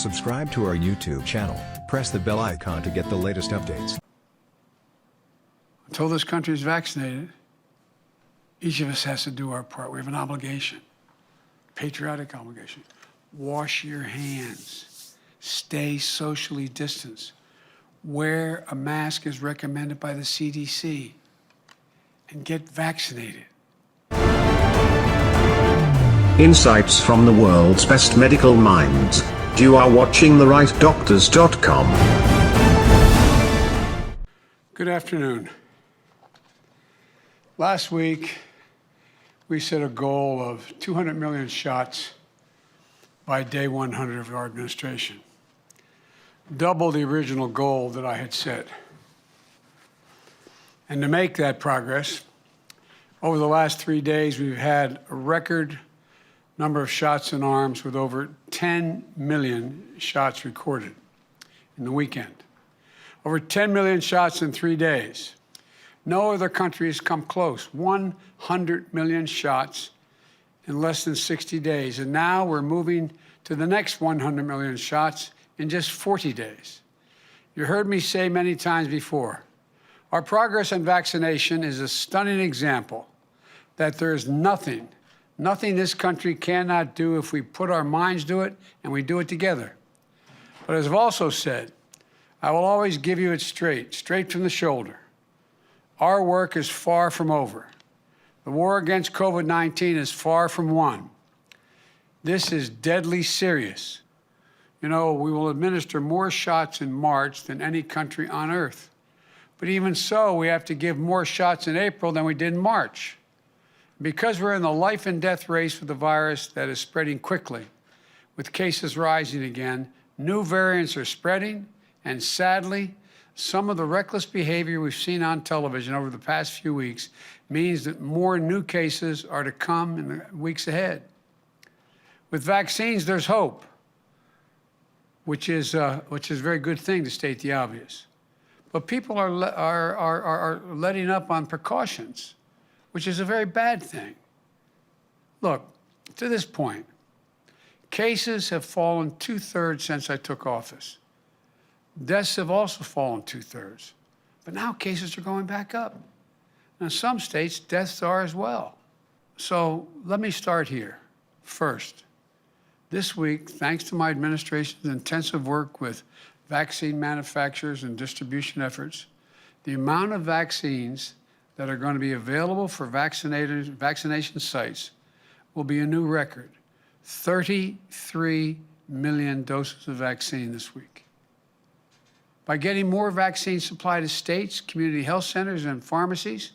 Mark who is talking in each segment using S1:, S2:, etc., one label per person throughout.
S1: Subscribe to our YouTube channel. Press the bell icon to get the latest updates.
S2: Until this country is vaccinated, each of us has to do our part. We have an obligation, patriotic obligation. Wash your hands. Stay socially distanced. Wear a mask as recommended by the CDC. And get vaccinated.
S3: Insights from the world's best medical minds. You are watching TheRightDoctors.com.
S2: Good afternoon. Last week, we set a goal of 200 million shots by day 100 of our administration. Double the original goal that I had set. And to make that progress, over the last 3 days, we've had a record number of shots in arms with over 10 million shots recorded in the weekend. Over 10 million shots in 3 days. No other country has come close. 100 million shots in less than 60 days. And now we're moving to the next 100 million shots in just 40 days. You heard me say many times before, our progress in vaccination is a stunning example that there is nothing this country cannot do if we put our minds to it and we do it together. But as I've also said, I will always give you it straight from the shoulder. Our work is far from over. The war against COVID-19 is far from won. This is deadly serious. You know, we will administer more shots in March than any country on earth. But even so, we have to give more shots in April than we did in March. Because we're in the life and death race with the virus that is spreading quickly, with cases rising again, new variants are spreading, and sadly, some of the reckless behavior we've seen on television over the past few weeks means that more new cases are to come in the weeks ahead. With vaccines, there's hope, which is a very good thing, to state the obvious. But people are letting up on precautions, which is a very bad thing. Look, to this point, cases have fallen 2/3 since I took office. Deaths have also fallen 2/3. But now cases are going back up. Now, in some states, deaths are as well. So let me start here. First, this week, thanks to my administration's intensive work with vaccine manufacturers and distribution efforts, the amount of vaccines that are going to be available for vaccination sites will be a new record. 33 million doses of vaccine this week. By getting more vaccine supply to states, community health centers, and pharmacies,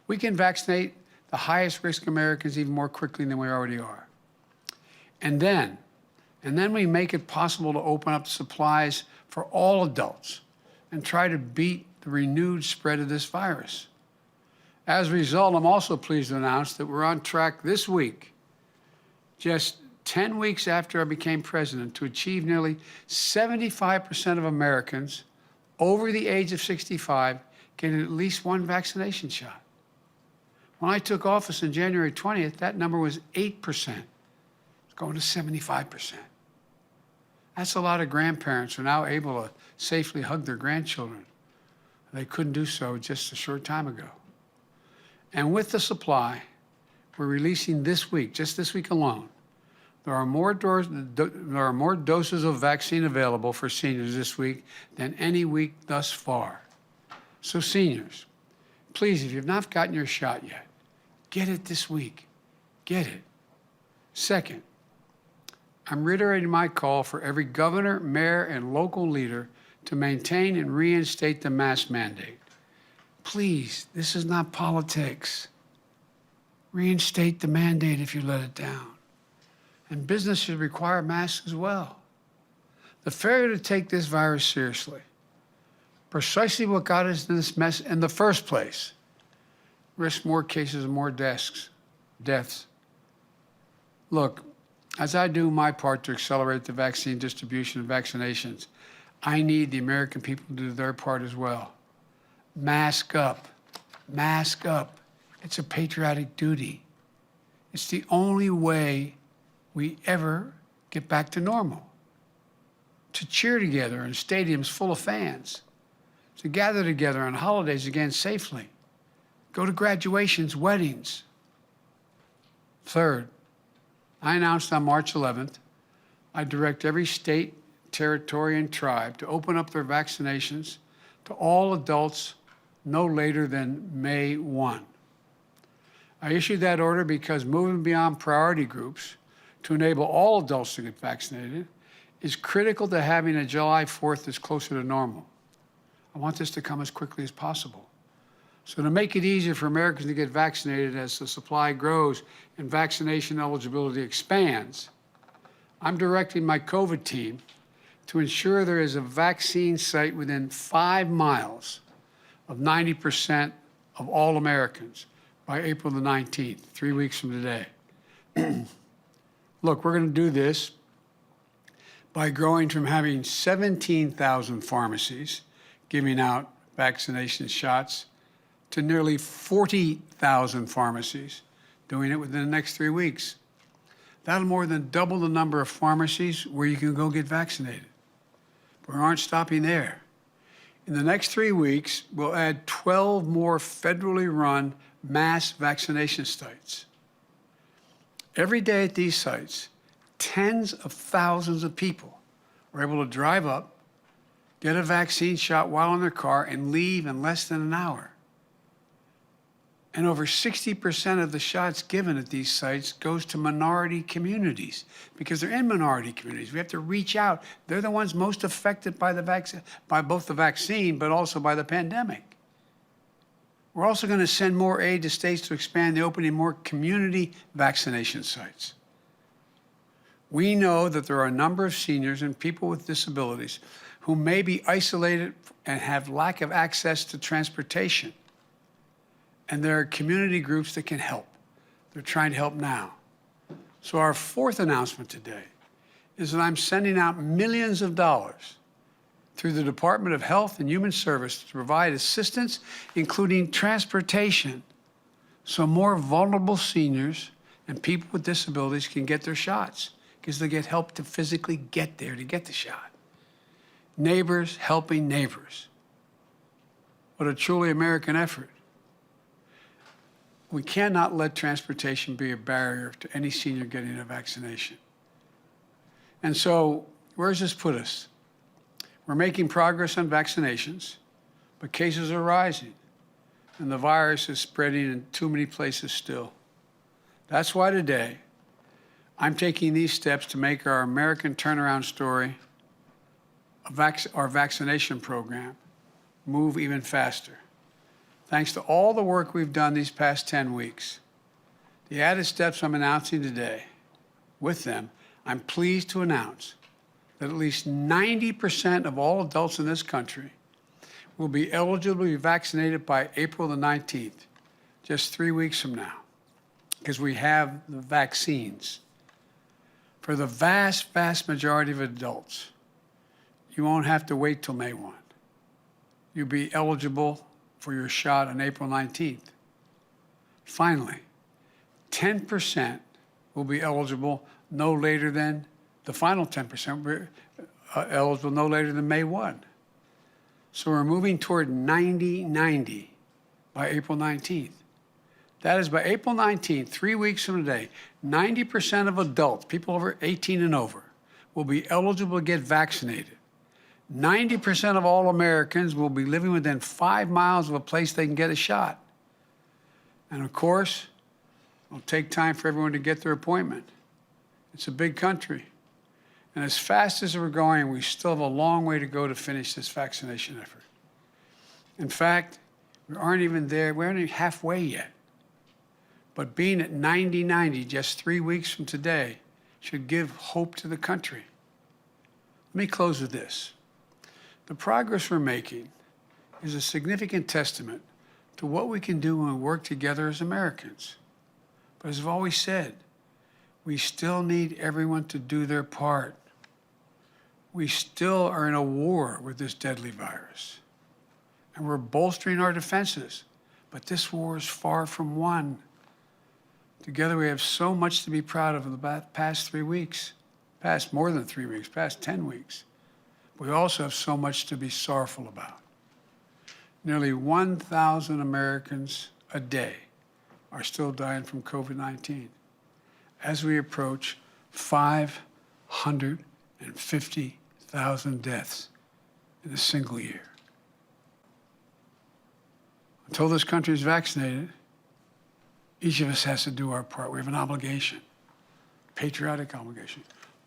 S2: we can vaccinate the highest risk Americans even more quickly than we already are. And then we make it possible to open up supplies for all adults and try to beat the renewed spread of this virus. As a result, I'm also pleased to announce that we're on track this week, just 10 weeks after I became president, to achieve nearly 75% of Americans over the age of 65 getting at least one vaccination shot. When I took office on January 20th, that number was 8%. It's going to 75%. That's a lot of grandparents who are now able to safely hug their grandchildren. They couldn't do so just a short time ago. And with the supply we're releasing this week, just this week alone, there are more doses of vaccine available for seniors this week than any week thus far. So seniors, please, if you've not gotten your shot yet, get it this week. Get it. Second, I'm reiterating my call for every governor, mayor, and local leader to maintain and reinstate the mask mandate. Please, this is not politics. Reinstate the mandate if you let it down. And business should require masks as well. The failure to take this virus seriously, precisely what got us in this mess in the first place, risks more cases and more deaths. Look, as I do my part to accelerate the vaccine distribution and vaccinations, I need the American people to do their part as well. Mask up. Mask up. It's a patriotic duty. It's the only way we ever get back to normal. to cheer together in stadiums full of fans, to gather together on holidays again safely, go to graduations, weddings. Third, I announced on March 11th, I direct every state, territory, and tribe to open up their vaccinations to all adults no later than May 1. I issued that order because moving beyond priority groups to enable all adults to get vaccinated is critical to having a July 4th that's closer to normal. I want this to come as quickly as possible. So to make it easier for Americans to get vaccinated as the supply grows and vaccination eligibility expands, I'm directing my COVID team to ensure there is a vaccine site within 5 miles of 90% of all Americans by April the 19th, 3 weeks from today. Look, we're going to do this by growing from having 17,000 pharmacies giving out vaccination shots to nearly 40,000 pharmacies doing it within the next 3 weeks. That'll more than double the number of pharmacies where you can go get vaccinated. But we aren't stopping there. In the next 3 weeks, we'll add 12 more federally run mass vaccination sites. Every day at these sites, tens of thousands of people are able to drive up, get a vaccine shot while in their car, and leave in less than an hour. And over 60% of the shots given at these sites goes to minority communities because they're in minority communities. We have to reach out. They're the ones most affected by by both the vaccine, but also by the pandemic. We're also going to send more aid to states to expand the opening more community vaccination sites. We know that there are a number of seniors and people with disabilities who may be isolated and have lack of access to transportation. And there are community groups that can help. They're trying to help now. So our fourth announcement today is that I'm sending out millions of dollars through the Department of Health and Human Services to provide assistance, including transportation, so more vulnerable seniors and people with disabilities can get their shots because they get help to physically get there to get the shot. Neighbors helping neighbors. What a truly American effort. We cannot let transportation be a barrier to any senior getting a vaccination. And so, where does this put us? We're making progress on vaccinations, but cases are rising, and the virus is spreading in too many places still. That's why today, I'm taking these steps to make our American turnaround story, our vaccination program, move even faster. Thanks to all the work we've done these past 10 weeks, the added steps I'm announcing today, with them, I'm pleased to announce that at least 90% of all adults in this country will be eligible to be vaccinated by April the 19th, just 3 weeks from now, because we have the vaccines. For the vast, vast majority of adults, you won't have to wait till May 1. You'll be eligible for your shot on April 19th. Finally, 10% will be eligible no later than, the final 10% will be eligible no later than May 1. So we're moving toward 90-90 by April 19th. That is, by April 19th, 3 weeks from today, 90% of adults, people over 18 and over, will be eligible to get vaccinated. 90% of all Americans will be living within 5 miles of a place they can get a shot. And of course, it'll take time for everyone to get their appointment. It's a big country. And as fast as we're going, we still have a long way to go to finish this vaccination effort. In fact, we aren't even there, we aren't even halfway yet. But being at 90-90 just 3 weeks from today should give hope to the country. Let me close with this. The progress we're making is a significant testament to what we can do when we work together as Americans. But as I've always said, we still need everyone to do their part. We still are in a war with this deadly virus. And we're bolstering our defenses. But this war is far from won. Together we have so much to be proud of in the past 3 weeks, past more than 3 weeks, past 10 weeks. We also have so much to be sorrowful about. Nearly 1,000 Americans a day are still dying from COVID-19 as we approach 550,000 deaths in a single year. Until this country is vaccinated, each of us has to do our part. We have an obligation, patriotic obligation.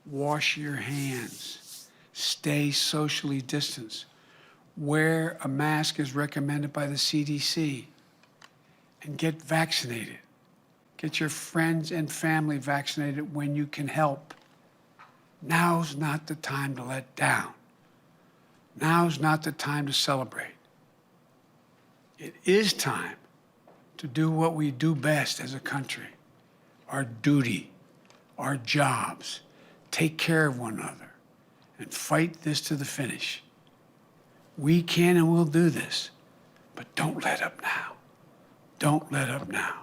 S2: Wash your hands. Stay socially distanced. Wear a mask as recommended by the CDC. And get vaccinated. Get your friends and family vaccinated when you can help. Now's not the time to let down. Now's not the time to celebrate. It is time to do what we do best as a country, our duty, our jobs, take care of one another, and fight this to the finish. We can and will do this, but don't let up now. Don't let up now.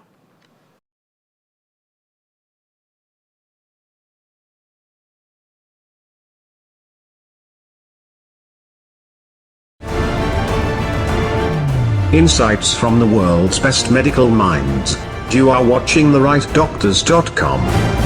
S3: Insights from the world's best medical minds. You are watching TheRightDoctors.com.